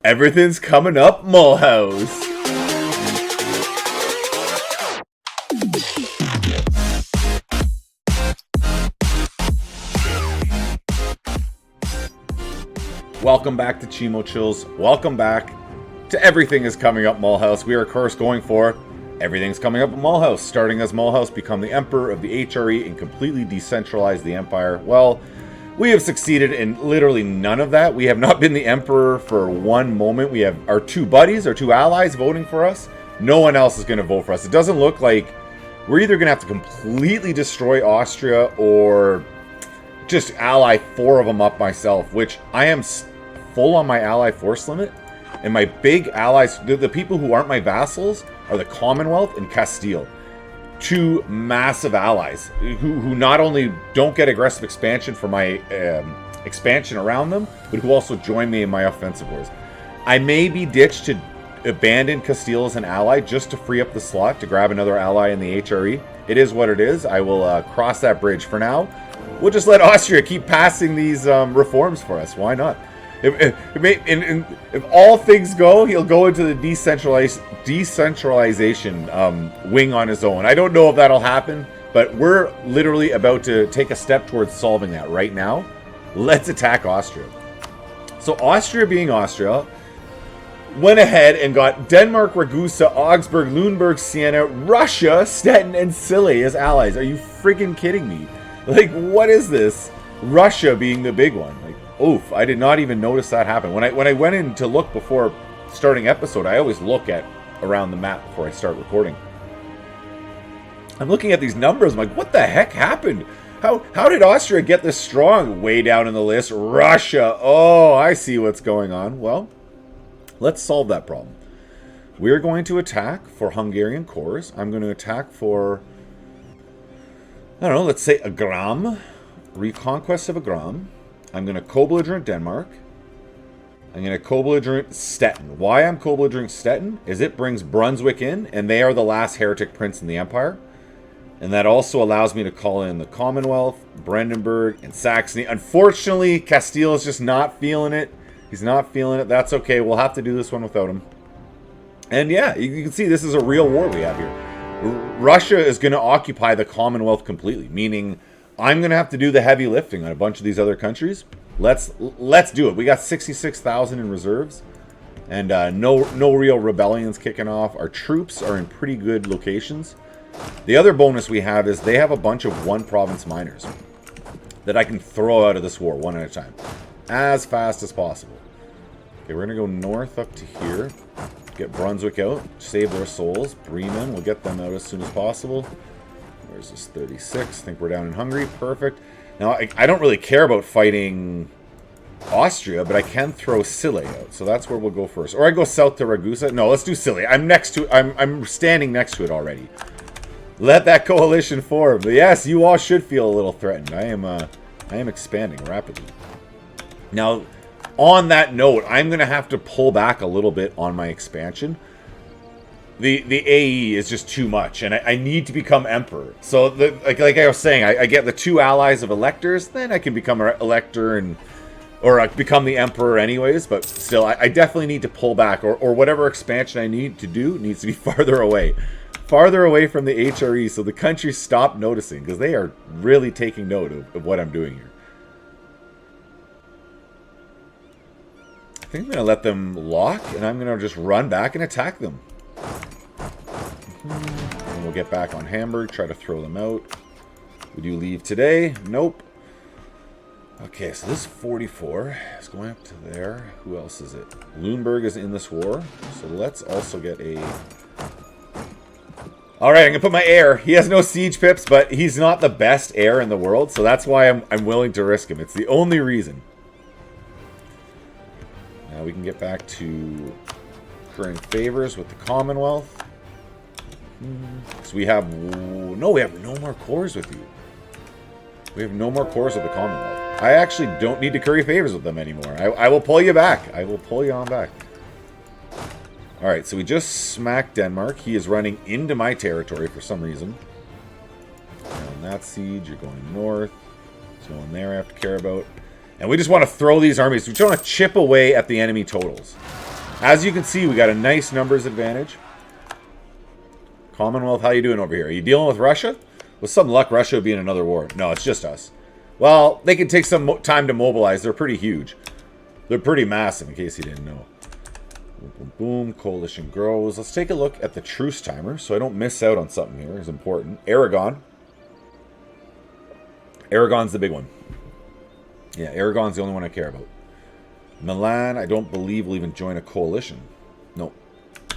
Everything's coming up Mulhouse. Welcome back to Chimo Chills. Welcome back to Everything is Coming Up Mulhouse. We are, of course, going for Everything's Coming Up Mulhouse. Starting as Mulhouse, become the emperor of the HRE and completely decentralize the empire. Well, we have succeeded in literally none of that. We have not been the emperor for one moment. We have our two buddies, our two allies voting for us. No one else is going to vote for us. It doesn't look like we're either going to have to completely destroy Austria or just ally four of them up myself, which I am full on my ally force limit. And my big allies, the people who aren't my vassals, are the Commonwealth and Castile. Two massive allies who not only don't get aggressive expansion for my expansion around them, but who also join me in my offensive wars. I may be ditched to abandon Castile as an ally just to free up the slot to grab another ally in the HRE. It is what it is. I will cross that bridge. For now, we'll just let Austria keep passing these reforms for us. Why not? If all things go, he'll go into the decentralization wing on his own. I don't know if that'll happen, but we're literally about to take a step towards solving that right now. Let's attack Austria. So Austria, being Austria, went ahead and got Denmark, Ragusa, Augsburg, Lüneburg, Siena, Russia, Stettin, and Scilly as allies. Are you freaking kidding me? Like, what is this? Russia being the big one. Like, oof, I did not even notice that happen. When I went in to look before starting episode, I always look at around the map before I start recording. I'm looking at these numbers, I'm like, what the heck happened? How did Austria get this strong? Way down in the list, Russia. Oh, I see what's going on. Well, let's solve that problem. We're going to attack for Hungarian cores. I'm going to attack for, I don't know, let's say Agram. Reconquest of Agram. I'm going to co-belligerent Denmark. I'm going to co-belligerent Stettin. Why I'm co-belligerent Stettin is it brings Brunswick in, and they are the last heretic prince in the empire. And that also allows me to call in the Commonwealth, Brandenburg, and Saxony. Unfortunately, Castile is just not feeling it. He's not feeling it. That's okay. We'll have to do this one without him. And yeah, you can see this is a real war we have here. Russia is going to occupy the Commonwealth completely, meaning I'm going to have to do the heavy lifting on a bunch of these other countries. Let's do it. We got 66,000 in reserves, and no real rebellions kicking off. Our troops are in pretty good locations. The other bonus we have is they have a bunch of one-province miners that I can throw out of this war one at a time, as fast as possible. Okay, we're going to go north up to here, get Brunswick out, save their souls. Bremen, we'll get them out as soon as possible. Where's this 36? I think we're down in Hungary. Perfect. Now, I don't really care about fighting Austria, but I can throw Scilly out. So that's where we'll go first. Or I go south to Ragusa. No, let's do Scilly. I'm standing next to it already. Let that coalition form. But yes, you all should feel a little threatened. I am expanding rapidly. Now, on that note, I'm going to have to pull back a little bit on my expansion. The AE is just too much, and I need to become emperor. So, like I was saying, I get the two allies of electors, then I can become an elector or become the emperor anyways. But still, I definitely need to pull back, or whatever expansion I need to do needs to be farther away from the HRE, so the countries stop noticing, because they are really taking note of what I'm doing here. I think I'm going to let them lock, and I'm going to just run back and attack them. And we'll get back on Hamburg, try to throw them out. Would you leave today? Nope. Okay, so this 44 is going up to there. Who else is it? Lüneburg is in this war, so let's also get a... Alright, I'm going to put my heir. He has no siege pips, but he's not the best heir in the world, so that's why I'm willing to risk him. It's the only reason. Now we can get back to current favors with the Commonwealth. So we have no more cores with you. We have no more cores with the Commonwealth. I actually don't need to curry favors with them anymore. I will pull you back. I will pull you on back. Alright, so we just smacked Denmark. He is running into my territory for some reason. And that siege, you're going north. There's no one there I have to care about. And we just want to throw these armies. We just want to chip away at the enemy totals. As you can see, we got a nice numbers advantage. Commonwealth, how you doing over here? Are you dealing with Russia? With some luck, Russia would be in another war. No, it's just us. Well, they can take some time to mobilize. They're pretty huge. They're pretty massive, in case you didn't know. Boom, boom, boom. Coalition grows. Let's take a look at the truce timer so I don't miss out on something here. It's important. Aragon. Aragon's the big one. Yeah, Aragon's the only one I care about. Milan, I don't believe will even join a coalition. No.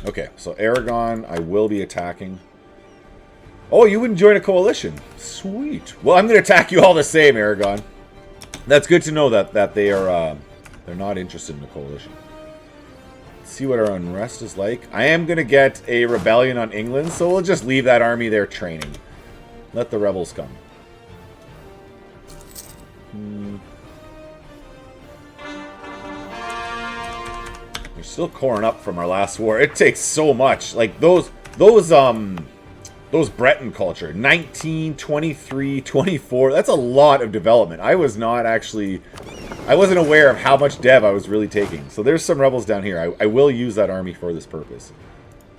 Okay, so Aragon, I will be attacking. Oh, you wouldn't join a coalition. Sweet. Well, I'm going to attack you all the same, Aragon. That's good to know that they are they're not interested in a coalition. Let's see what our unrest is like. I am going to get a rebellion on England, so we'll just leave that army there training. Let the rebels come. We're still coring up from our last war. It takes so much. Like those Breton culture, 19, 23, 24. That's a lot of development. I wasn't aware of how much dev I was really taking. So there's some rebels down here. I will use that army for this purpose.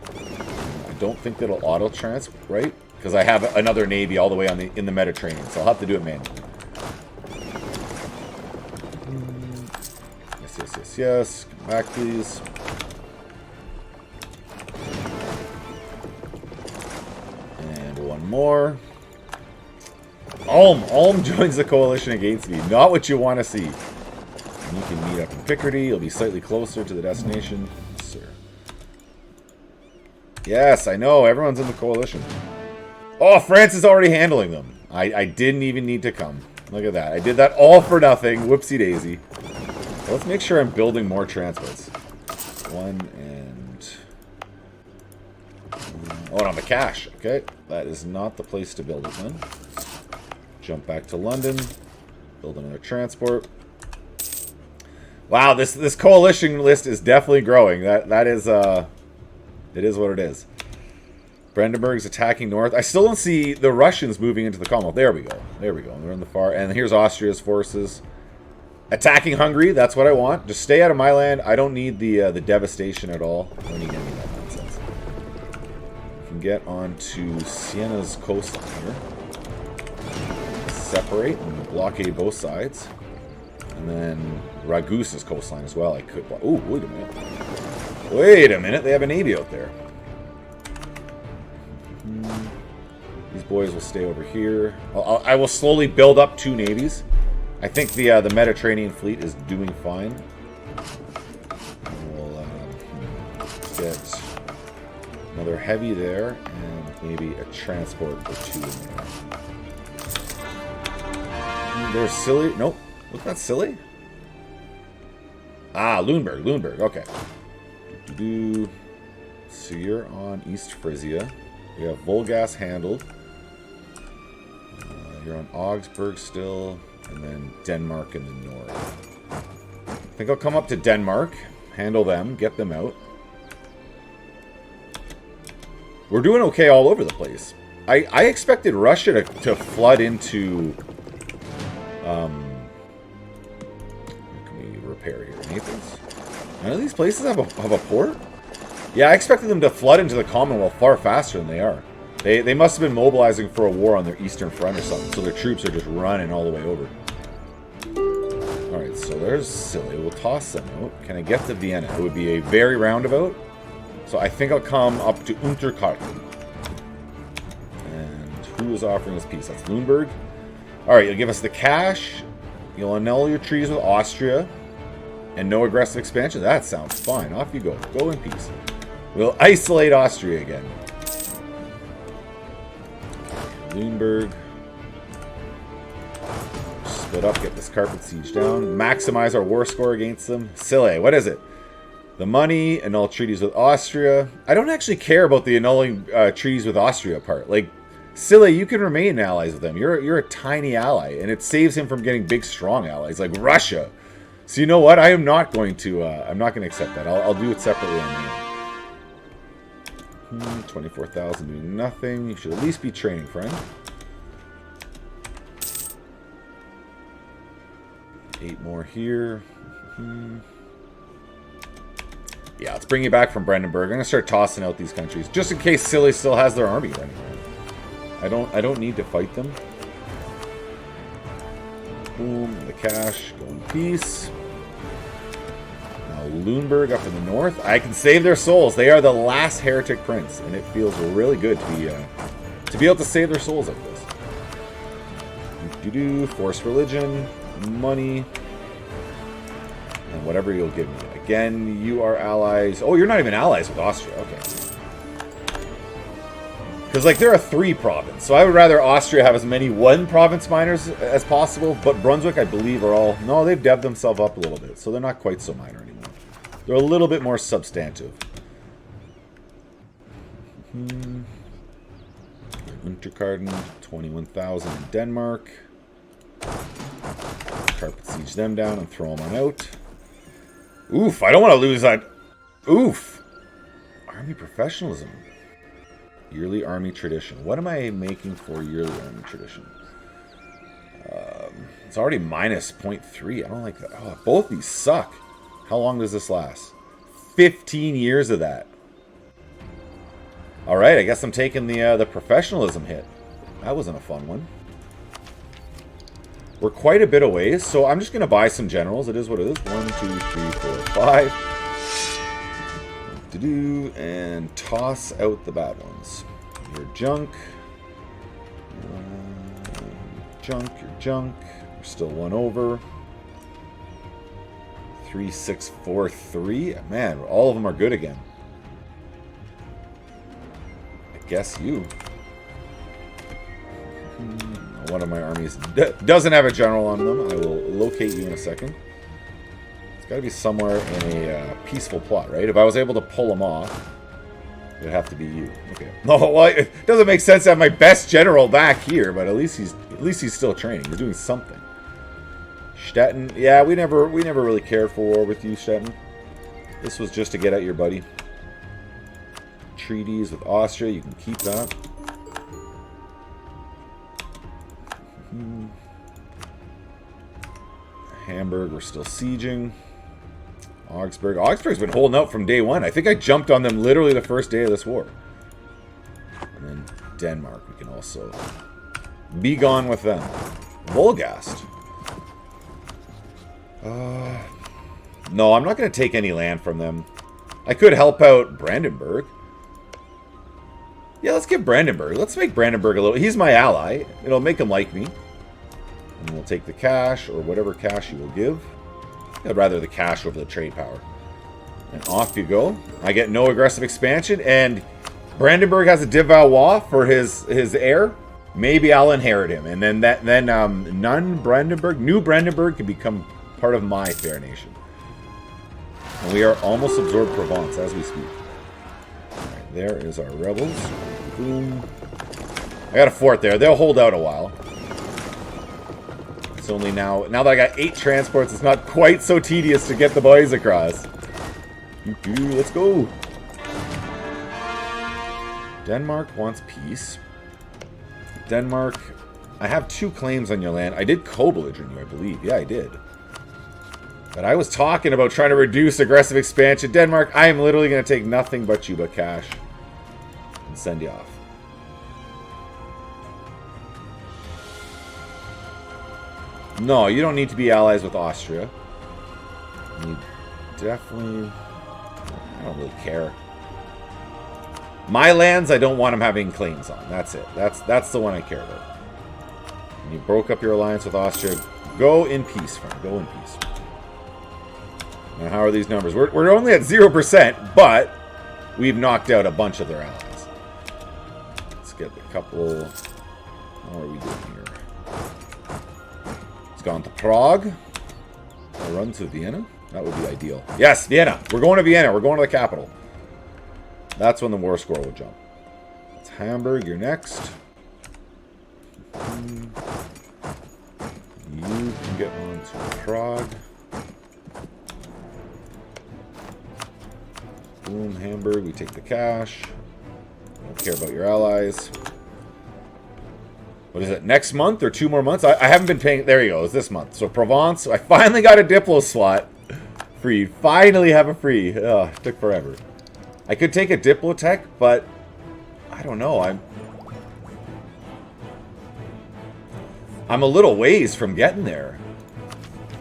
I don't think that'll auto-trans, right? Because I have another navy all the way in the Mediterranean, so I'll have to do it manually. Yes. Come back, please. And one more. Ulm joins the coalition against me. Not what you want to see. And you can meet up in Picardy. You'll be slightly closer to the destination. Yes, sir. Yes, I know. Everyone's in the coalition. Oh, France is already handling them. I didn't even need to come. Look at that. I did that all for nothing. Whoopsie daisy. Let's make sure I'm building more transports. One and... Oh, and on the cash. Okay, that is not the place to build it then. Jump back to London. Build another transport. Wow, this coalition list is definitely growing. That is it is what it is. Brandenburg's attacking north. I still don't see the Russians moving into the Commonwealth. There we go. There we go. They're in the far. And here's Austria's forces. Attacking Hungary, that's what I want. Just stay out of my land. I don't need the devastation at all. I don't need any of that nonsense. We can get onto Siena's coastline here. Separate and blockade both sides. And then Ragusa's coastline as well. I could block. Ooh, wait a minute. Wait a minute. They have a navy out there. These boys will stay over here. I will slowly build up two navies. I think the Mediterranean fleet is doing fine. We'll get another heavy there, and maybe a transport or two in there. They're silly. Nope. Look, that's silly. Ah, Lüneburg. Okay. So you're on East Frisia. We have Volgas handled. You're on Augsburg still. And then Denmark in the north. I think I'll come up to Denmark, handle them, get them out. We're doing okay all over the place. I expected Russia to flood into... What can we repair here? Naples? None of these places have a port? Yeah, I expected them to flood into the Commonwealth far faster than they are. They must have been mobilizing for a war on their eastern front or something, so their troops are just running all the way over. Alright, so there's silly. We'll toss them out. Can I get to Vienna? It would be a very roundabout. So I think I'll come up to Unterkarten. And who is offering us peace? That's Lüneburg. Alright, you'll give us the cash. You'll annul your treaties with Austria. And no aggressive expansion. That sounds fine. Off you go. Go in peace. We'll isolate Austria again. Lüneburg. Split up, get this carpet siege down. Maximize our war score against them. Silly, what is it? The money, annul treaties with Austria. I don't actually care about the annulling treaties with Austria part. Like, Silly, you can remain allies with them. You're a tiny ally, and it saves him from getting big, strong allies like Russia. So you know what? I am not going to. I'm not going to accept that. I'll do it separately on my own. 24,000 doing nothing. You should at least be training, friend. 8 more here. Yeah, let's bring you back from Brandenburg. I'm gonna start tossing out these countries just in case Silly still has their army running around. I don't need to fight them. Boom, the cash, go in peace. Now Lüneburg up in the north. I can save their souls. They are the last heretic prince, and it feels really good to be able to save their souls like this. Force religion, money, and whatever you'll give me. Again, you are allies. Oh, you're not even allies with Austria. Okay. Because, like, they're a 3 province, so I would rather Austria have as many 1 province minors as possible, but Brunswick, I believe, are all... No, they've debbed themselves up a little bit, so they're not quite so minor anymore. They're a little bit more substantive. Unterkarten, 21,000 in Denmark. Carpet siege them down and throw them on out. Oof, I don't want to lose that. Oof. Army professionalism. Yearly army tradition. What am I making for yearly army tradition? It's already minus 0.3. I don't like that. Oh, both these suck. How long does this last? 15 years of that. Alright, I guess I'm taking the professionalism hit. That wasn't a fun one. We're quite a bit away, so I'm just going to buy some generals. It is what it is. 1, 2, 3, 4, 5. And toss out the bad ones. Your junk. Junk, your junk. We're still 1 over. 3, 6, 4, 3. Man, all of them are good again. I guess you. One of my armies doesn't have a general on them. I will locate you in a second. It's got to be somewhere in a peaceful plot, right? If I was able to pull them off, it would have to be you. Okay. No, well, it doesn't make sense to have my best general back here, but at least he's still training. He's doing something. Stettin, yeah, we never really cared for war with you, Stettin. This was just to get at your buddy. Treaties with Austria, you can keep that. Hamburg, we're still sieging. Augsburg. Augsburg's been holding out from day 1. I think I jumped on them literally the first day of this war. And then Denmark, we can also be gone with them. Volgast. No, I'm not going to take any land from them. I could help out Brandenburg. Yeah, let's give Brandenburg. Let's make Brandenburg a little... He's my ally. It'll make him like me. And we'll take the cash, or whatever cash you will give. I'd rather the cash over the trade power. And off you go. I get no aggressive expansion, and Brandenburg has a de Valois for his heir. Maybe I'll inherit him, and then New Brandenburg can become part of my fair nation. And we are almost absorbed Provence as we speak. Alright, there is our rebels. Boom. I got a fort there. They'll hold out a while. It's only now that I got 8 transports, it's not quite so tedious to get the boys across. Let's go. Denmark wants peace. Denmark, I have 2 claims on your land. I did co-belligerent you, I believe. Yeah, I did. But I was talking about trying to reduce aggressive expansion. Denmark, I am literally going to take nothing but you but cash. And send you off. No, you don't need to be allies with Austria. You definitely... I don't really care. My lands, I don't want them having claims on. That's it. That's the one I care about. And you broke up your alliance with Austria. Go in peace, friend. Go in peace. Now, how are these numbers? We're only at 0%, but we've knocked out a bunch of their allies. Let's get a couple... How are we doing here? It's gone to Prague. I'll run to Vienna. That would be ideal. Yes, Vienna. We're going to Vienna. We're going to the capital. That's when the war score will jump. It's Hamburg. You're next. You can get on to Prague. Boom, Hamburg. We take the cash. Don't care about your allies. What is it? Next month or 2 more months? I haven't been paying... There you go. It's this month. So Provence. I finally got a Diplo slot. Free. Finally have a free. Ugh, took forever. I could take a Diplotech, but I don't know. I'm a little ways from getting there.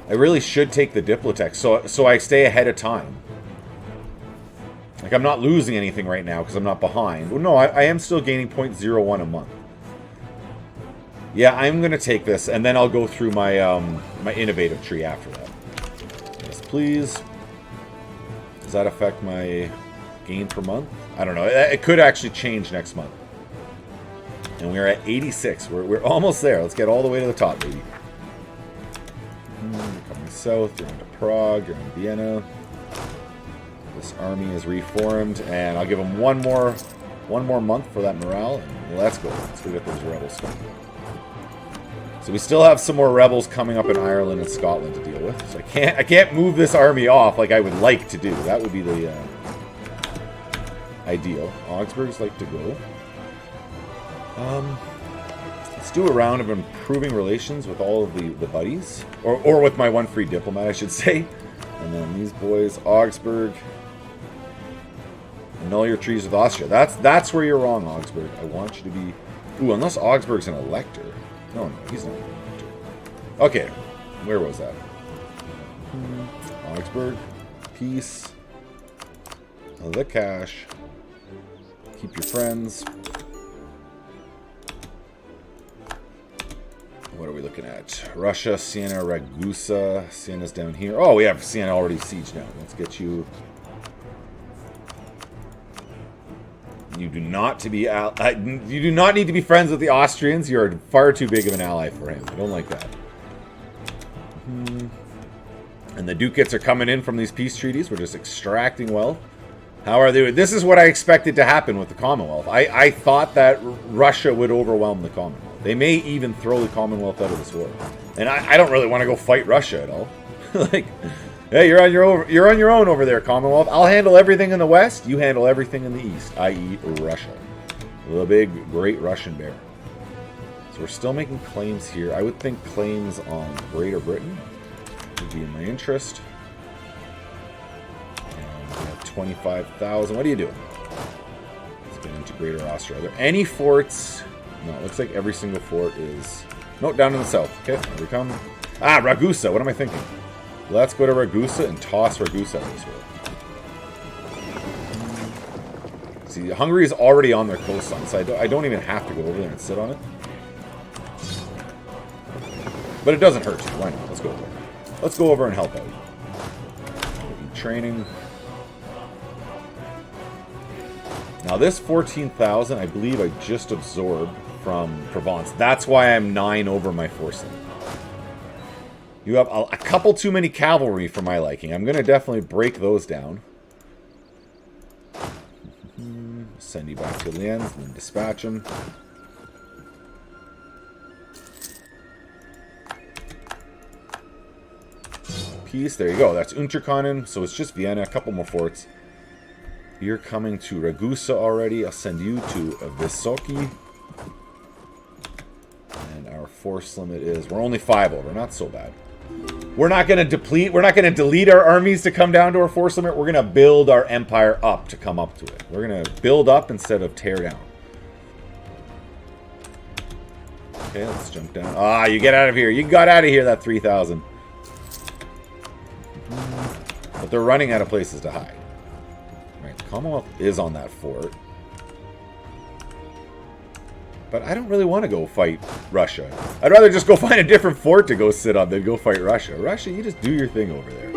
I really should take the Diplotech so I stay ahead of time. Like, I'm not losing anything right now because I'm not behind. Well, no, I am still gaining 0.01 a month. Yeah, I'm going to take this, and then I'll go through my my innovative tree after that. Yes, please. Does that affect my gain per month? I don't know. It could actually change next month. And we're at 86. We're almost there. Let's get all the way to the top, baby. Coming south, you're into Prague, you're in Vienna. This army is reformed, and I'll give them one more month for that morale, and let's go. Let's go get those rebels started. So we still have some more rebels coming up in Ireland and Scotland to deal with. So I can't move this army off like I would like to do. That would be the ideal. Augsburg's like to go. Let's do a round of improving relations with all of the buddies, or with my one free diplomat, I should say. And then these boys, Augsburg. Annul your treaties with Austria. That's where you're wrong, Augsburg. I want you to be... Ooh, unless Augsburg's an elector. No, he's not an elector. Okay, where was that? Augsburg. Peace. The cash. Keep your friends. What are we looking at? Russia, Siena, Ragusa. Siena's down here. Oh, we have Siena already sieged down. Let's get you... You do not need to be friends with the Austrians. You're far too big of an ally for him. I don't like that. And the ducats are coming in from these peace treaties. We're just extracting wealth. How are they? This is what I expected to happen with the Commonwealth. I thought that Russia would overwhelm the Commonwealth. They may even throw the Commonwealth out of this war. And I don't really want to go fight Russia at all. Like, hey, you're on your own over there, Commonwealth. I'll handle everything in the West. You handle everything in the East, i.e. Russia. The big, great Russian bear. So we're still making claims here. I would think claims on Greater Britain would be in my interest. And we have 25,000. What are you doing? Let's get into Greater Austria. Are there any forts? No, it looks like every single fort is... No, down in the south. Okay, here we come. Ah, Ragusa. What am I thinking? Let's go to Ragusa and toss Ragusa out this way. See, Hungary is already on their coastline, so I don't even have to go over there and sit on it. But it doesn't hurt. Why not? Let's go over. Let's go over and help out. Training. Now this 14,000, I believe I just absorbed from Provence. That's why I'm 9 over my force limit. You have a couple too many cavalry for my liking. I'm going to definitely break those down. Send you back to Lienz and then dispatch them. Peace. There you go. That's Unterkonnen. So it's just Vienna. A couple more forts. You're coming to Ragusa already. I'll send you to Vysoky. And our force limit is... We're only 5 over. Not so bad. We're not going to deplete. We're not going to delete our armies to come down to our force limit. We're going to build our empire up to come up to it. We're going to build up instead of tear down. Okay, let's jump down. Ah, you get out of here. You got out of here, that 3,000. But they're running out of places to hide. Right, the Commonwealth is on that fort. But I don't really want to go fight Russia. I'd rather just go find a different fort to go sit on than go fight Russia. Russia, you just do your thing over there.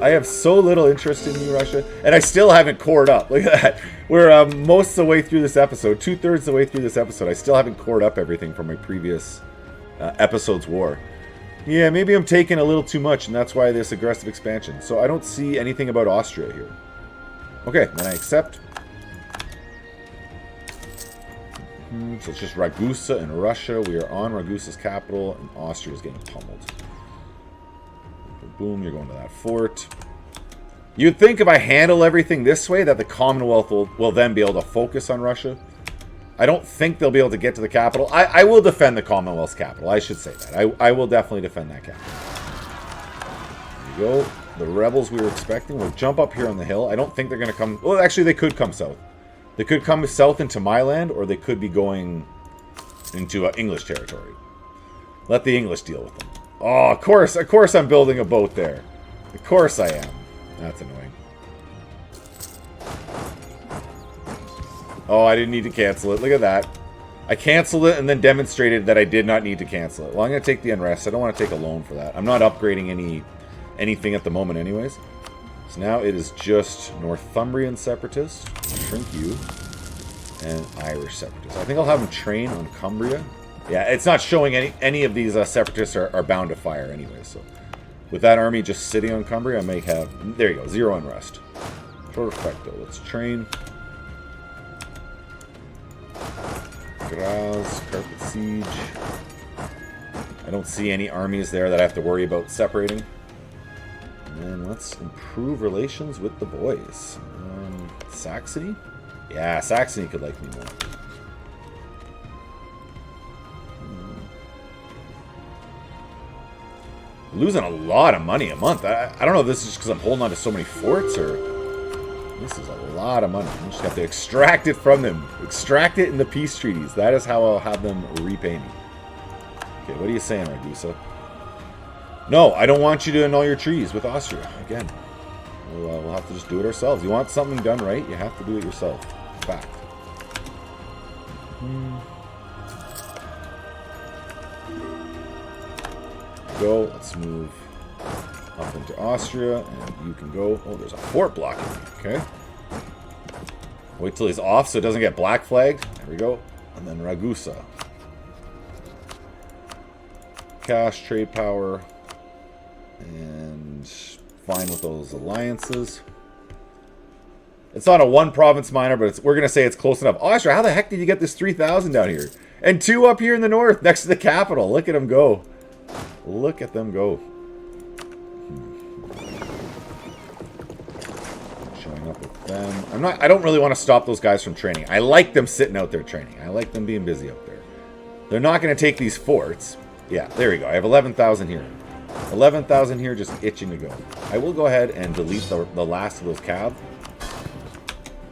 I have so little interest in you, Russia. And I still haven't cored up. Look at that. We're most of the way through this episode. 2/3 the way through this episode. I still haven't cored up everything from my previous episode's war. Yeah, maybe I'm taking a little too much, and that's why this aggressive expansion. So I don't see anything about Austria here. Okay, then I accept. So it's just Ragusa and Russia. We are on Ragusa's capital, and Austria is getting pummeled. Boom, you're going to that fort. You'd think if I handle everything this way that the Commonwealth will then be able to focus on Russia. I don't think they'll be able to get to the capital. I will defend the Commonwealth's capital. I should say that. I will definitely defend that capital. There you go. the rebels we were expecting will jump up here on the hill. I don't think they're going to come... Well, actually, they could come south. They could come south into my land, or they could be going into English territory. Let the English deal with them. Oh, of course I'm building a boat there. Of course I am. That's annoying. Oh, I didn't need to cancel it. Look at that. I canceled it and then demonstrated that I did not need to cancel it. Well, I'm going to take the unrest. I don't want to take a loan for that. I'm not upgrading anything at the moment anyways. So now it is just Northumbrian separatists. Shrink you. And Irish separatists. I think I'll have them train on Cumbria. Yeah, it's not showing any of these separatists are bound to fire anyway. So with that army just sitting on Cumbria, I may have... There you go. 0 unrest. Perfecto. Let's train. Graz, Carpet Siege. I don't see any armies there that I have to worry about separating. And then let's improve relations with the boys. Saxony? Yeah, Saxony could like me more. Losing a lot of money a month. I don't know if this is just because I'm holding on to so many forts, or... This is a lot of money. I just have to extract it from them. Extract it in the peace treaties. That is how I'll have them repay me. Okay, what are you saying, Ragusa? No, I don't want you to annul your treaties with Austria. Again, we'll have to just do it ourselves. You want something done right, you have to do it yourself. Fact. Go. Let's move up into Austria, and you can go. Oh, there's a fort blocking me. Okay. Wait till he's off so it doesn't get black flagged. There we go. And then Ragusa. Cash, trade power, and fine with those alliances. It's not a one province minor, but we're going to say it's close enough. Austria, how the heck did you get this 3,000 down here? And 2 up here in the north, next to the capital. Look at them go. Look at them go. Showing up with them. I don't really want to stop those guys from training. I like them sitting out there training. I like them being busy up there. They're not going to take these forts. Yeah, there we go. I have 11,000 here. 11,000 here just itching to go. I will go ahead and delete the last of those cav.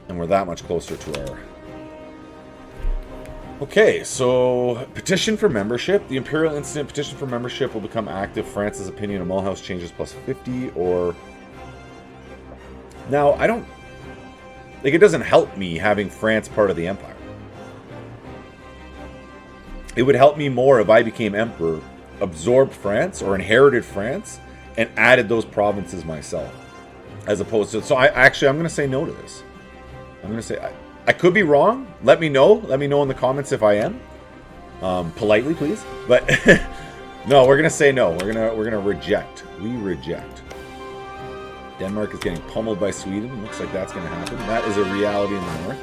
And we're that much closer to our... Okay, so petition for membership. The Imperial Incident petition for membership will become active. France's opinion of Mulhouse changes plus 50, or... Now, I don't... Like, it doesn't help me having France part of the Empire. It would help me more if I became Emperor, absorbed France, or inherited France, and added those provinces myself. As opposed to... So, I'm going to say no to this. I'm going to say... I could be wrong. Let me know. Let me know in the comments if I am. Politely, please. But no, we're gonna say no. We're gonna reject. We reject. Denmark is getting pummeled by Sweden. Looks like that's gonna happen. That is a reality in the north.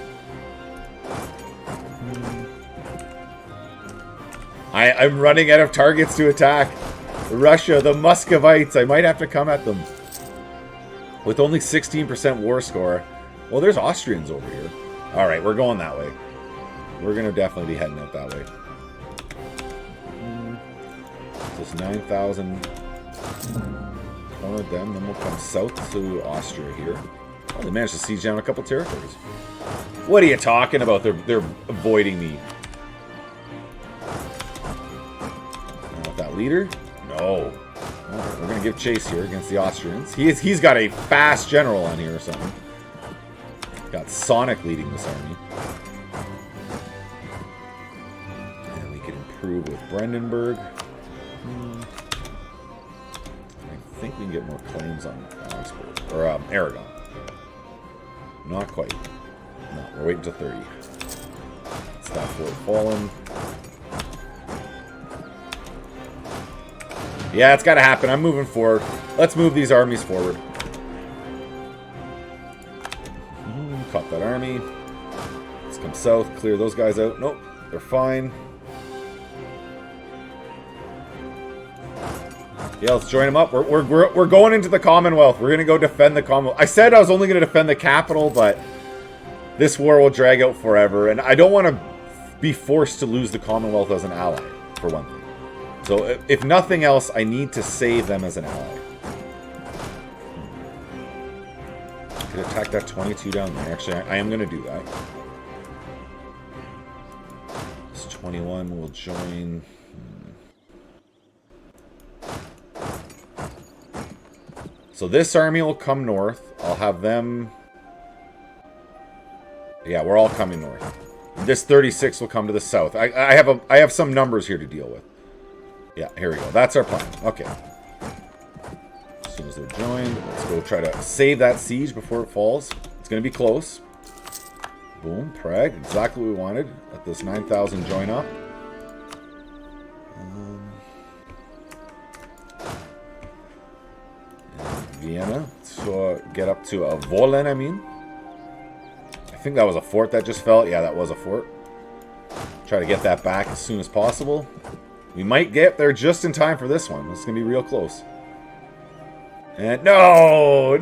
I'm running out of targets to attack. Russia, the Muscovites. I might have to come at them. With only 16% war score. Well, there's Austrians over here. Alright, we're going that way. We're going to definitely be heading out that way. Just 9,000. One of them, then we'll come south to Austria here. Oh, they managed to siege down a couple territories. What are you talking about? They're avoiding me. Now with that leader? No. Right, we're going to give chase here against the Austrians. He's got a fast general on here or something. Got Sonic leading this army. And we can improve with Brandenburg. I think we can get more claims on Augsburg. Or Aragon. Not quite. No, we're waiting till 30. It's that fort fallen. Yeah, it's got to happen. I'm moving forward. Let's move these armies forward. Caught that army. Let's come south, clear those guys out. Nope, they're fine. Yeah, let's join them up. We're going into the Commonwealth. We're going to go defend the Commonwealth. I said I was only going to defend the capital, but this war will drag out forever. And I don't want to be forced to lose the Commonwealth as an ally, for one thing. So if nothing else, I need to save them as an ally. Could attack that 22 down there. Actually, I am going to do that. This 21 will join. So this army will come north. I'll have them... Yeah, we're all coming north. This 36 will come to the south. I have some numbers here to deal with. Yeah, here we go. That's our plan. Okay. As soon as they're joined, let's go try to save that siege before it falls. It's going to be close. Boom, Prague. Exactly what we wanted. Let this 9,000 join up. Vienna. So get up to a Volen, I mean. I think that was a fort that just fell. Yeah, that was a fort. Try to get that back as soon as possible. We might get there just in time for this one. It's going to be real close. And no!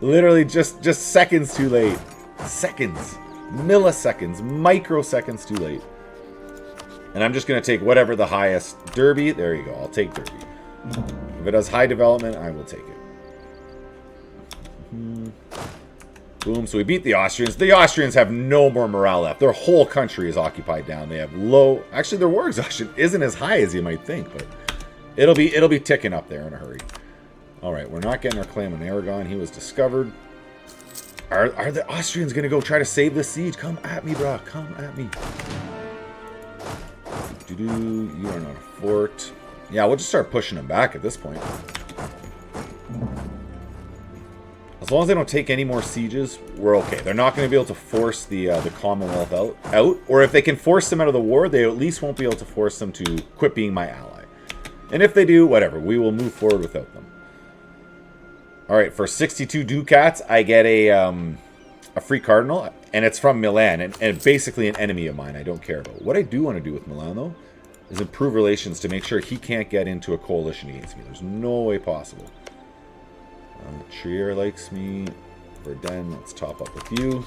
Literally just seconds too late. Seconds. Milliseconds. Microseconds too late. And I'm just going to take whatever the highest... Derby. There you go. I'll take Derby. If it has high development, I will take it. Boom. So we beat the Austrians. The Austrians have no more morale left. Their whole country is occupied down. They have low... Actually, their war exhaustion isn't as high as you might think, but it'll be ticking up there in a hurry. All right, we're not getting our claim on Aragon. He was discovered. Are the Austrians going to go try to save this siege? Come at me, brah. Come at me. You are not a fort. Yeah, we'll just start pushing them back at this point. As long as they don't take any more sieges, we're okay. They're not going to be able to force the Commonwealth out. Or if they can force them out of the war, they at least won't be able to force them to quit being my ally. And if they do, whatever. We will move forward without them. Alright, for 62 ducats, I get a free cardinal. And it's from Milan. And basically an enemy of mine I don't care about. What I do want to do with Milan, though, is improve relations to make sure he can't get into a coalition against me. There's no way possible. Trier likes me. Verdun, let's top up with you.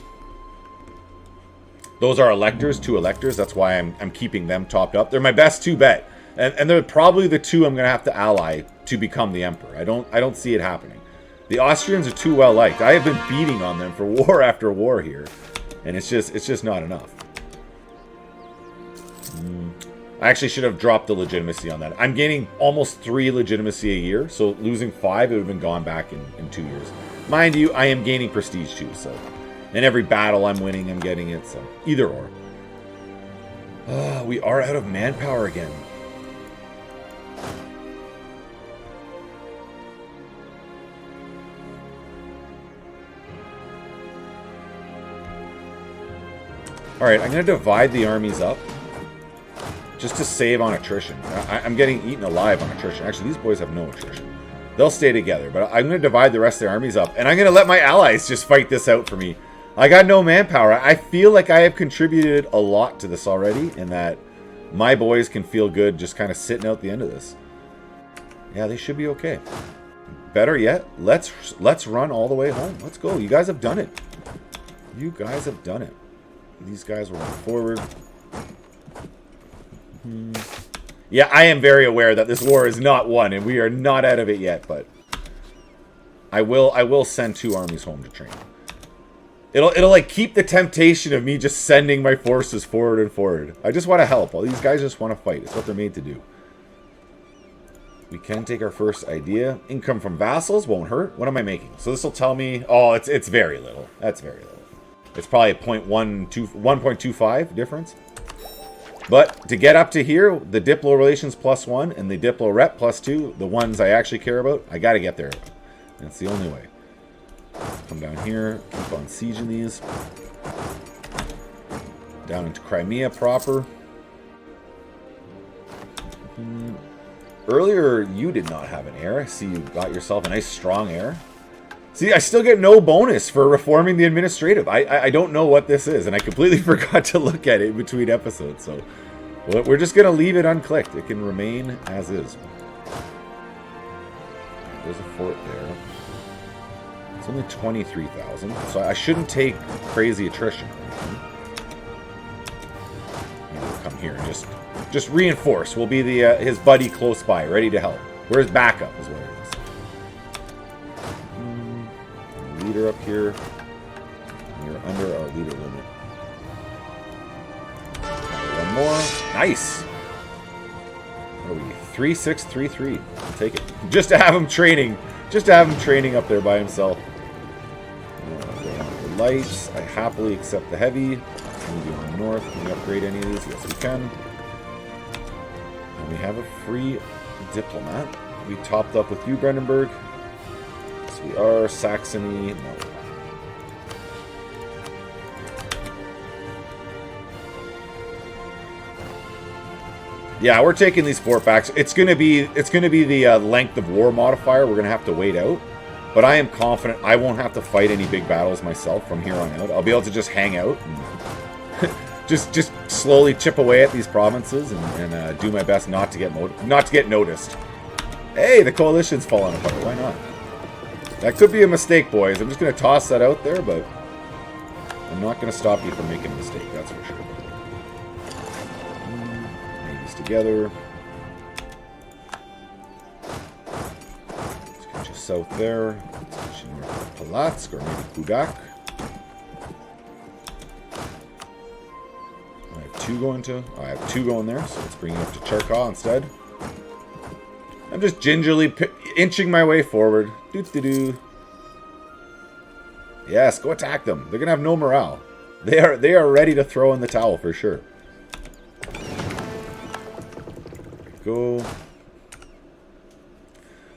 Those are electors, 2 electors. That's why I'm keeping them topped up. They're my best 2 bet. And they're probably the 2 I'm going to have to ally to become the emperor. I don't see it happening. The Austrians are too well liked. I have been beating on them for war after war here. And it's just not enough. I actually should have dropped the legitimacy on that. I'm gaining almost 3 legitimacy a year, so losing 5, it would have been gone back in 2 years. Mind you, I am gaining prestige too, so... In every battle I'm winning, I'm getting it, so... Either or. We are out of manpower again. Alright, I'm going to divide the armies up. Just to save on attrition. I'm getting eaten alive on attrition. Actually, these boys have no attrition. They'll stay together, but I'm going to divide the rest of their armies up. And I'm going to let my allies just fight this out for me. I got no manpower. I feel like I have contributed a lot to this already. And that my boys can feel good just kind of sitting out the end of this. Yeah, they should be okay. Better yet, let's run all the way home. Let's go. You guys have done it. You guys have done it. These guys will run forward. Yeah, I am very aware that this war is not won, and we are not out of it yet, but I will send 2 armies home to train. It'll like keep the temptation of me just sending my forces forward and forward. I just want to help. All these guys just want to fight. It's what they're made to do. We can take our first idea. Income from vassals won't hurt. What am I making? So this will tell me... Oh, it's very little. That's very little. It's probably a 1.25 difference. But to get up to here, the Diplo Relations +1 and the Diplo Rep +2, the ones I actually care about, I got to get there. That's the only way. Come down here, keep on sieging these. Down into Crimea proper. Earlier, you did not have an heir. I see you got yourself a nice strong heir. See, I still get no bonus for reforming the administrative. I don't know what this is, and I completely forgot to look at it between episodes. So we're just going to leave it unclicked. It can remain as is. There's a fort there. It's only 23,000, so I shouldn't take crazy attrition or anything. We'll come here and just reinforce. We'll be the his buddy close by, ready to help. Where's backup is what it is. leader up here. You're under our leader limit. One more. Nice. What are we? 3-6-3-3. I'll take it. Just to have him training. Just to have him training up there by himself. The lights. I happily accept the heavy. Can we do on north? Can we upgrade any of these? Yes, we can. And we have a free diplomat. We topped up with you, Brandenburg. Yes, we are. Saxony. No. Yeah, we're taking these fort backs. It's gonna be the length of war modifier. We're gonna have to wait out, but I am confident I won't have to fight any big battles myself from here on out. I'll be able to just hang out, and just slowly chip away at these provinces, and do my best not to get noticed. Hey, the coalition's falling apart. Why not? That could be a mistake, boys. I'm just gonna toss that out there, but I'm not gonna stop you from making a mistake. That's for sure. Together. Let's get you south there. Let's get you north of Palatsk or maybe Kudak. I have two going there, so let's bring you up to Charkaw instead. I'm just gingerly inching my way forward. Doo-doo-doo. Yes, go attack them. They're gonna have no morale. They are ready to throw in the towel for sure. Go.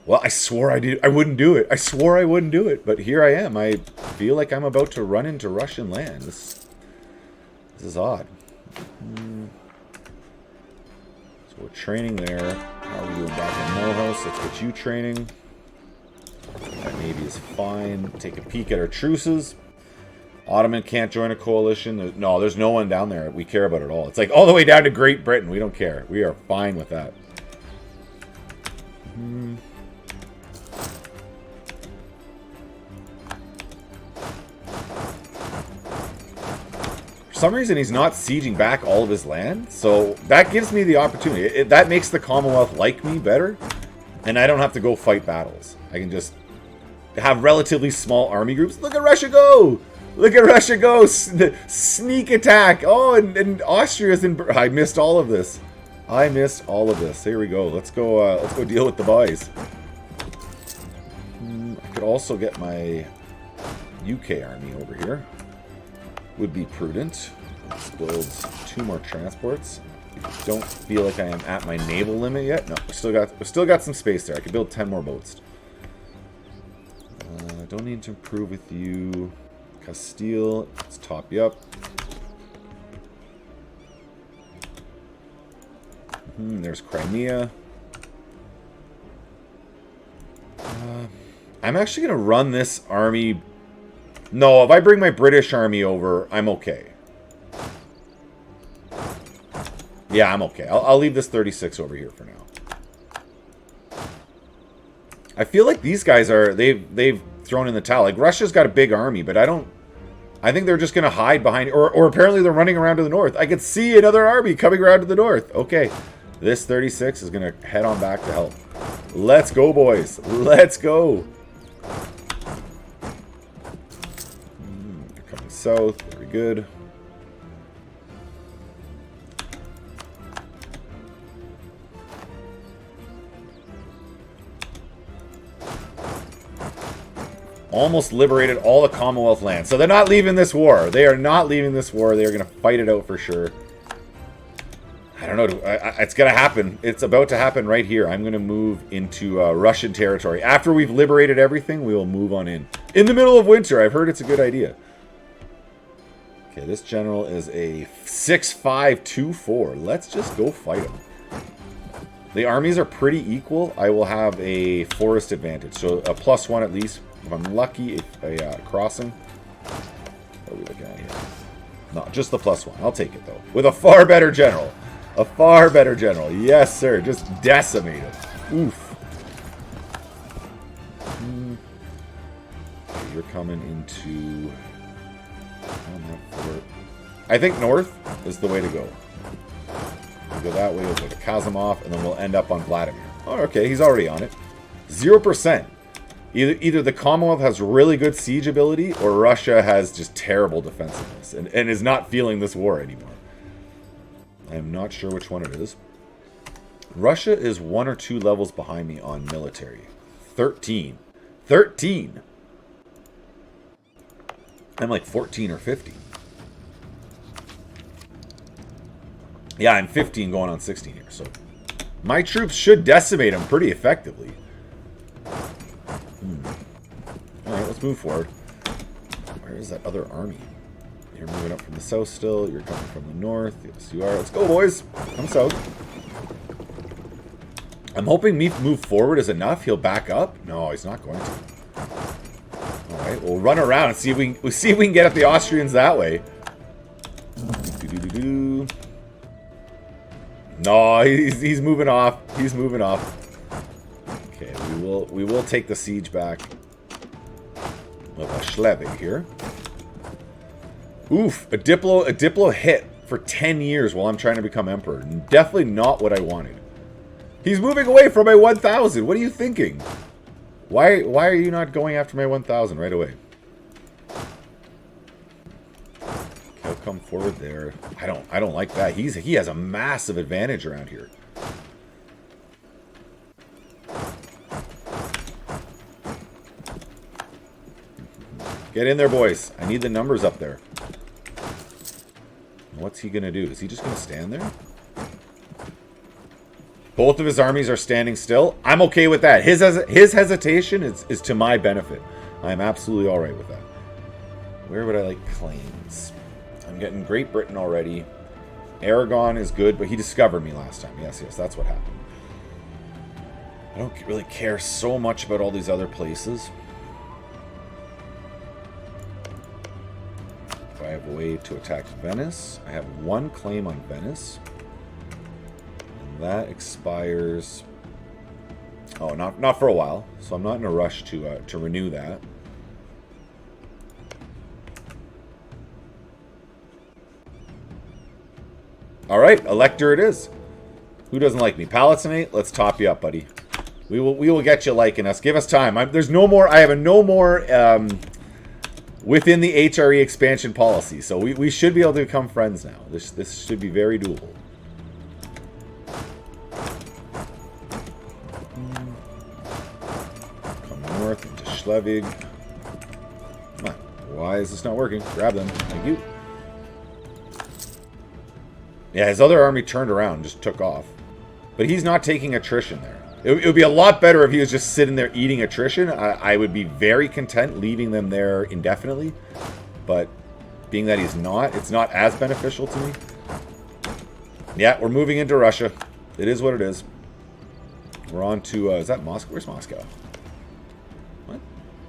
Well, I swore I wouldn't do it. I swore I wouldn't do it, but here I am. I feel like I'm about to run into Russian land. This is odd. So we're training there. How are we doing back in Millhouse? Let's get you training. That navy is fine. Take a peek at our truces. Ottoman can't join a coalition. No, there's no one down there we care about at all. It's like all the way down to Great Britain. We don't care. We are fine with that. For some reason, he's not sieging back all of his land. So that gives me the opportunity. That makes the Commonwealth like me better. And I don't have to go fight battles. I can just have relatively small army groups. Look at Russia go! Look at Russia go! Sneak attack! Oh, and Austria's in... I missed all of this. I missed all of this. Here we go. Let's go deal with the boys. I could also get my UK army over here. Would be prudent. Let's build 2 more transports. Don't feel like I am at my naval limit yet. No, we still got some space there. I could build 10 more boats. Don't need to improve with you. Castile, let's top you up. There's Crimea. I'm actually going to run this army. No, if I bring my British army over, I'm okay. Yeah, I'm okay. I'll leave this 36 over here for now. I feel like these guys are... They've thrown in the towel. Like, Russia's got a big army, but I think they're just going to hide behind... Or apparently they're running around to the north. I could see another army coming around to the north. Okay. This 36 is going to head on back to help. Let's go, boys. Let's go. They're coming south. Very good. Almost liberated all the Commonwealth land. So they're not leaving this war. They are not leaving this war. They are going to fight it out for sure. I don't know. It's going to happen. It's about to happen right here. I'm going to move into Russian territory. After we've liberated everything, we will move on in. In the middle of winter. I've heard it's a good idea. Okay, this general is a 6-5-2-4. Let's just go fight him. The armies are pretty equal. I will have a forest advantage. So a +1 at least. If I'm lucky, a crossing. What are we looking at here? No, just the +1. I'll take it, though. With a far better general. A far better general. Yes, sir. Just decimate it. Oof. Okay, you're coming into... I think north is the way to go. We'll go that way. We'll go to Kazimov, and then we'll end up on Vladimir. Oh, okay. He's already on it. 0%. Either the Commonwealth has really good siege ability, or Russia has just terrible defensiveness and is not feeling this war anymore. I am not sure which one it is. Russia is 1 or 2 levels behind me on military. 13. 13! I'm like 14 or 15. Yeah, I'm 15 going on 16 here, so my troops should decimate them pretty effectively. Alright, let's move forward. Where is that other army? You're moving up from the south still. You're coming from the north. Yes, you are. Let's go, boys. Come south. I'm hoping me move forward is enough. He'll back up. No, he's not going to. Alright, we'll run around and see if we can get at the Austrians that way. No, he's moving off. He's moving off. Okay, we will take the siege back of Schleswig here. Oof, a diplo hit for 10 years while I'm trying to become emperor. Definitely not what I wanted. He's moving away from my 1,000. What are you thinking? Why are you not going after my 1,000 right away? Okay, I'll come forward there. I don't like that. He has a massive advantage around here. Get in there, boys. I need the numbers up there. What's he gonna do? Is he just gonna stand there? Both of his armies are standing still. I'm okay with that. His hesitation is to my benefit. I'm absolutely all right with that. Where would I like claims? I'm getting Great Britain already. Aragon is good, but he discovered me last time. Yes, that's what happened. I don't really care so much about all these other places. If I have a way to attack Venice, I have 1 claim on Venice. That expires. Oh, not for a while, so I'm not in a rush to renew that. All right, elector it is. Who doesn't like me? Palatinate, let's top you up, buddy. We will get you liking us. Give us time. There's no more. I have a no more within the HRE expansion policy, so we should be able to become friends now. This should be very doable. North into Schleswig. Come on. Why is this not working? Grab them. Thank you. Yeah, his other army turned around and just took off. But he's not taking attrition there. It would be a lot better if he was just sitting there eating attrition. I would be very content leaving them there indefinitely. But being that he's not, it's not as beneficial to me. Yeah, we're moving into Russia. It is what it is. We're on to, is that Moscow? Where's Moscow?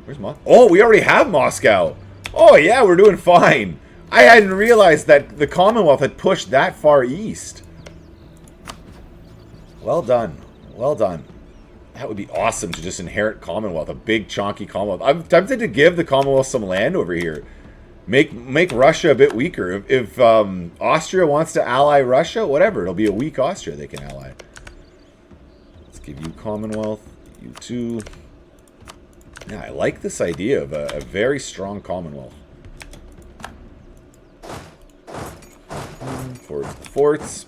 Where's Moscow? Oh, we already have Moscow. Oh, yeah, we're doing fine. I hadn't realized that the Commonwealth had pushed that far east. Well done. Well done. That would be awesome to just inherit Commonwealth. A big, chunky Commonwealth. I'm tempted to give the Commonwealth some land over here. Make Russia a bit weaker. If Austria wants to ally Russia, whatever. It'll be a weak Austria they can ally. Let's give you Commonwealth. You too. Yeah, I like this idea of a very strong Commonwealth. Forwards the forts.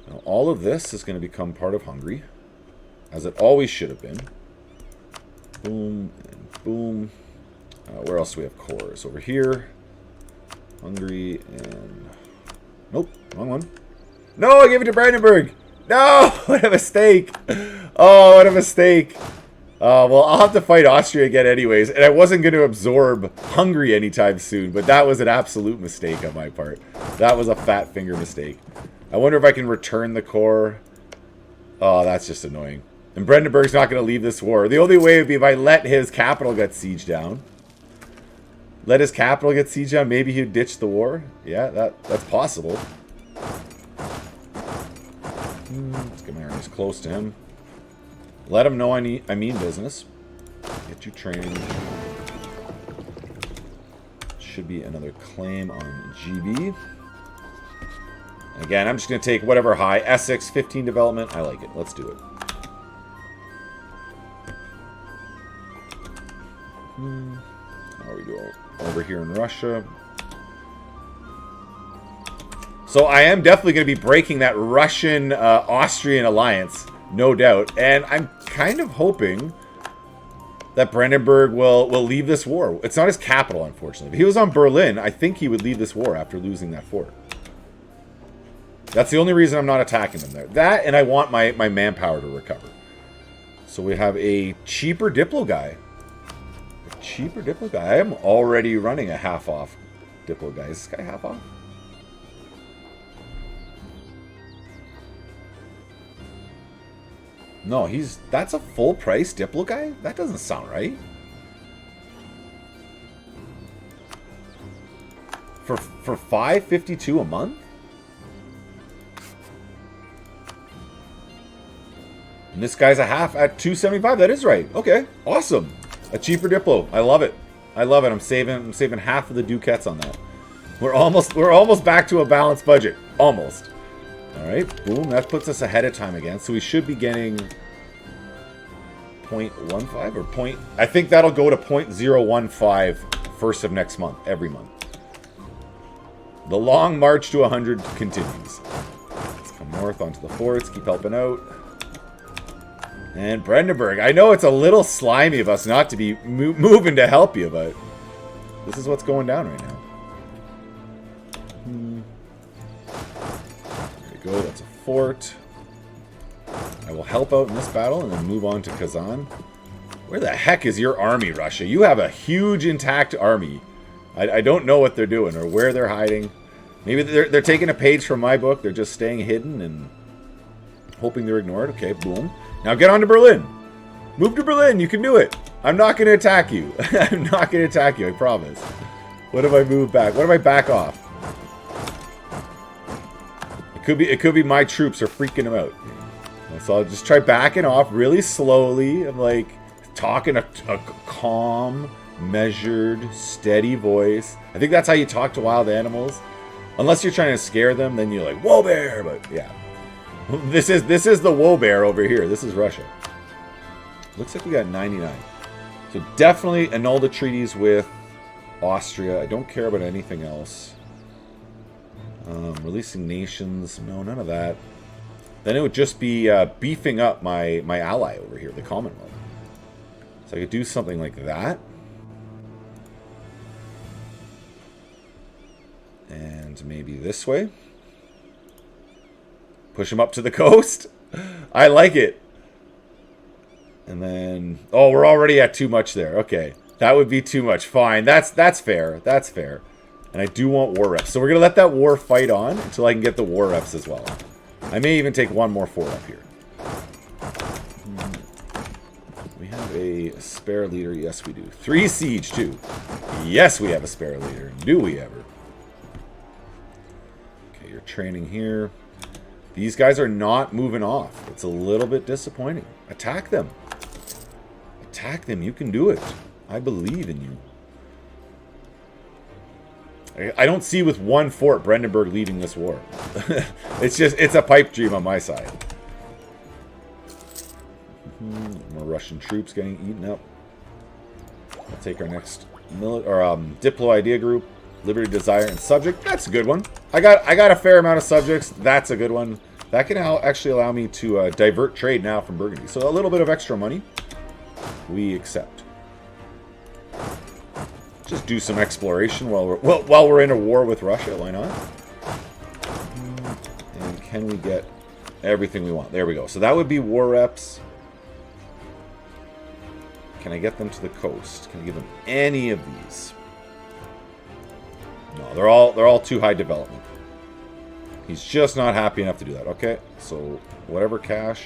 Now, all of this is going to become part of Hungary, as it always should have been. Boom and boom. Where else do we have cores? Over here. Hungary and... Nope, wrong one. No, I gave it to Brandenburg! No! What a mistake! Oh, what a mistake! Well, I'll have to fight Austria again anyways, and I wasn't going to absorb Hungary anytime soon, but that was an absolute mistake on my part. That was a fat finger mistake. I wonder if I can return the core. Oh, that's just annoying. And Brandenburg's not going to leave this war. The only way would be if I let his capital get sieged down. Let his capital get sieged down, maybe he'd ditch the war. Yeah, that's possible. Let's get my armies close to him. Let him know I mean business. Get you trained. Should be another claim on GB. Again, I'm just going to take whatever high. Essex, 15 development. I like it. Let's do it. How are we doing over here in Russia? So I am definitely going to be breaking that Russian-Austrian alliance, no doubt. And I'm kind of hoping that Brandenburg will leave this war. It's not his capital, unfortunately. If he was on Berlin, I think he would leave this war after losing that fort. That's the only reason I'm not attacking them there. That, and I want my manpower to recover. So we have a cheaper Diplo guy. A cheaper Diplo guy. I am already running a half-off Diplo guy. Is this guy half-off? No, that's a full price Diplo guy? That doesn't sound right. For $5.52 a month? And this guy's a half at $2.75. That is right. Okay, awesome. A cheaper Diplo. I love it. I love it. I'm saving half of the ducats on that. We're almost back to a balanced budget. Almost. All right, boom. That puts us ahead of time again. So we should be getting 0.15 or point. I think that'll go to 0.015 first of next month, every month. The long march to 100 continues. Let's come north onto the forts, keep helping out. And Brandenburg. I know it's a little slimy of us not to be moving to help you, but this is what's going down right now. Go, that's a fort. I will help out in this battle and then move on to Kazan. Where the heck is your army, Russia? You have a huge intact army. I don't know what they're doing or where they're hiding. Maybe they're taking a page from my book. They're just staying hidden and hoping they're ignored. Okay, boom. Now get on to Berlin. Move to Berlin. You can do it. I'm not going to attack you. I'm not going to attack you, I promise. What if I move back? What if I back off? It could be my troops are freaking him out. So I'll just try backing off really slowly. I'm like talking a calm, measured, steady voice. I think that's how you talk to wild animals. Unless you're trying to scare them, then you're like, whoa bear, but yeah. This is the whoa bear over here. This is Russia. Looks like we got 99. So definitely annul the treaties with Austria. I don't care about anything else. Releasing nations, no, none of that. Then it would just be beefing up my ally over here, the Commonwealth. So I could do something like that. And maybe this way. Push him up to the coast. I like it. And then, oh, we're already at too much there. Okay, that would be too much. Fine, that's fair. That's fair. And I do want war reps. So we're going to let that war fight on until I can get the war reps as well. I may even take one more fort up here. We have a spare leader. Yes, we do. 3 siege, too. Yes, we have a spare leader. Do we ever? Okay, you're training here. These guys are not moving off. It's a little bit disappointing. Attack them. Attack them. You can do it. I believe in you. I don't see with one fort Brandenburg leading this war. It's a pipe dream on my side. More Russian troops getting eaten up. I'll take our next Diplo idea group. Liberty, Desire, and Subject. That's a good one. I got a fair amount of subjects. That's a good one. That can actually allow me to divert trade now from Burgundy. So a little bit of extra money we accept. Just do some exploration while we're in a war with Russia. Why not? And can we get everything we want? There we go. So that would be war reps. Can I get them to the coast? Can I give them any of these? No, they're all too high development. He's just not happy enough to do that. Okay, so whatever cash.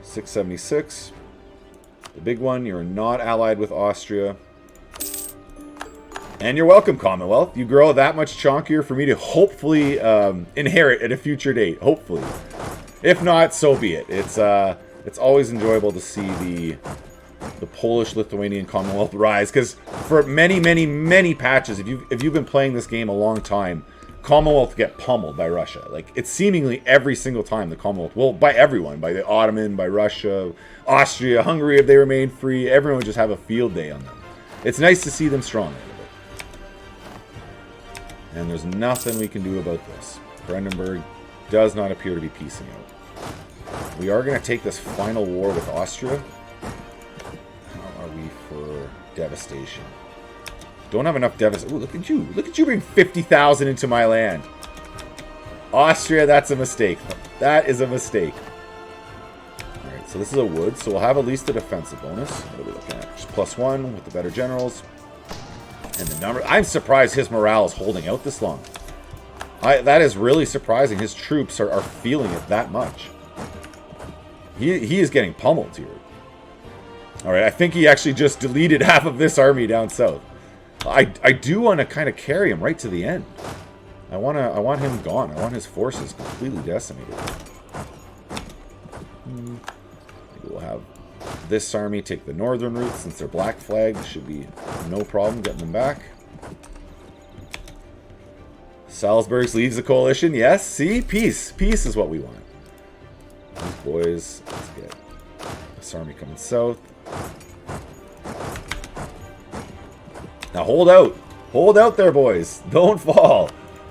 676. The big one, you're not allied with Austria. And you're welcome, Commonwealth. You grow that much chonkier for me to hopefully inherit at a future date. Hopefully. If not, so be it. It's always enjoyable to see the Polish-Lithuanian Commonwealth rise, because for many, many, many patches, if you've been playing this game a long time, Commonwealth get pummeled by Russia. Like, it's seemingly every single time the Commonwealth, well, by everyone, by the Ottoman, by Russia, Austria, Hungary, if they remain free, everyone would just have a field day on them. It's nice to see them strong. And there's nothing we can do about this. Brandenburg does not appear to be piecing out. We are going to take this final war with Austria. How are we for devastation? Don't have enough devastation. Ooh, look at you. Look at you bring 50,000 into my land. Austria, that's a mistake. That is a mistake. Alright, so this is a wood, so we'll have at least a defensive bonus. What are we looking at? Just +1 with the better generals. And the number... I'm surprised his morale is holding out this long. That is really surprising. His troops are feeling it that much. He is getting pummeled here. Alright, I think he actually just deleted half of this army down south. I do want to kind of carry him right to the end. I want him gone. I want his forces completely decimated. We'll have this army take the northern route since they're black flagged. Should be no problem getting them back. Salzburg leaves the coalition. Yes, see? Peace. Peace is what we want. These boys, let's get this army coming south. Now hold out. Hold out there, boys. Don't fall.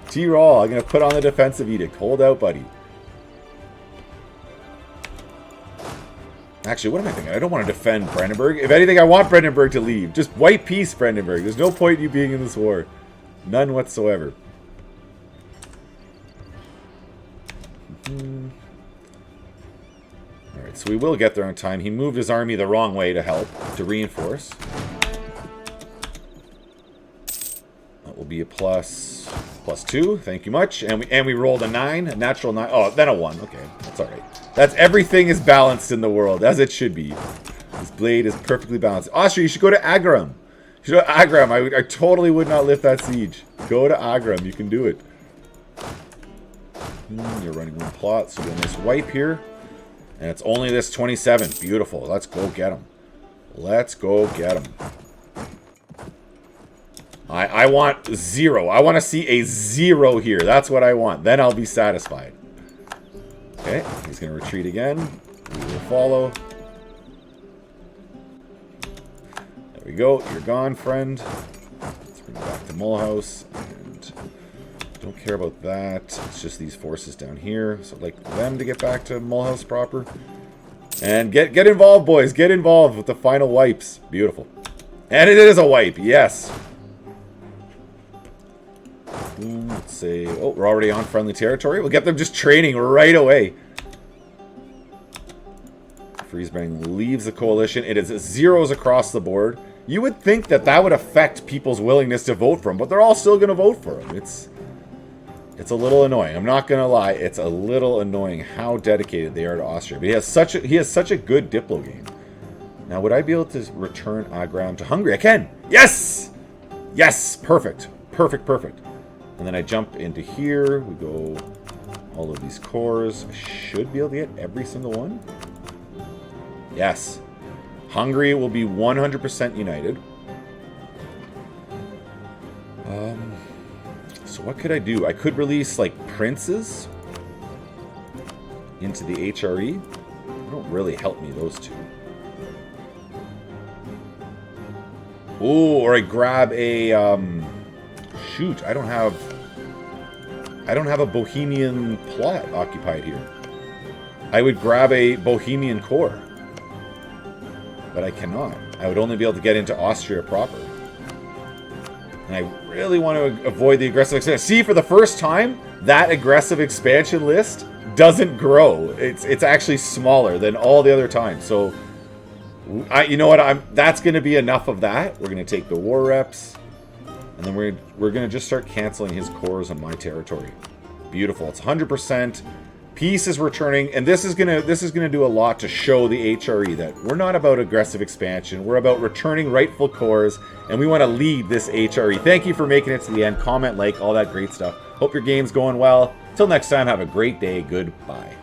T-Raw, I'm going to put on the defensive edict. Hold out, buddy. Actually, what am I thinking? I don't want to defend Brandenburg. If anything, I want Brandenburg to leave. Just white peace, Brandenburg. There's no point in you being in this war. None whatsoever. Alright, so we will get there on time. He moved his army the wrong way to help, to reinforce. That will be a +2. Thank you much. And we rolled a 9, a natural 9. Oh, then a 1. Okay, that's alright. That's everything is balanced in the world, as it should be. This blade is perfectly balanced. Austria, you should go to Agram. You should go to Agram. I totally would not lift that siege. Go to Agram. You can do it. You're running one plot, so we're going to wipe here. And it's only this 27. Beautiful. Let's go get him. Let's go get him. I want 0. I want to see a 0 here. That's what I want. Then I'll be satisfied. Okay, he's going to retreat again. We will follow. There we go. You're gone, friend. Let's bring it back to Mulhouse. And don't care about that. It's just these forces down here. So I'd like them to get back to Mulhouse proper. And get involved, boys. Get involved with the final wipes. Beautiful. And it is a wipe. Yes. Let's say, oh, we're already on friendly territory. We'll get them just training right away. Friesbang leaves the coalition. It is 0s across the board. You would think that that would affect people's willingness to vote for him, but they're all still going to vote for him. It's a little annoying. I'm not going to lie. It's a little annoying how dedicated they are to Austria. But he has such a good Diplo game. Now, would I be able to return Agram to Hungary? I can. Yes! Yes! Perfect. Perfect, perfect. And then I jump into here. We go all of these cores. I should be able to get every single one. Yes. Hungary will be 100% united. So what could I do? I could release, like, princes into the HRE. They don't really help me, those two. Ooh, or I grab a... shoot, I don't have a Bohemian plot occupied here. I would grab a Bohemian core. But I cannot. I would only be able to get into Austria proper. And I really want to avoid the aggressive expansion. See, for the first time, that aggressive expansion list doesn't grow. It's actually smaller than all the other times. So, you know what? That's going to be enough of that. We're going to take the war reps. And then we're going to just start canceling his cores on my territory. Beautiful. It's 100%. Peace is returning, and this is gonna do a lot to show the HRE that we're not about aggressive expansion. We're about returning rightful cores, and we want to lead this HRE. Thank you for making it to the end. Comment, like, all that great stuff. Hope your game's going well. Till next time, have a great day. Goodbye.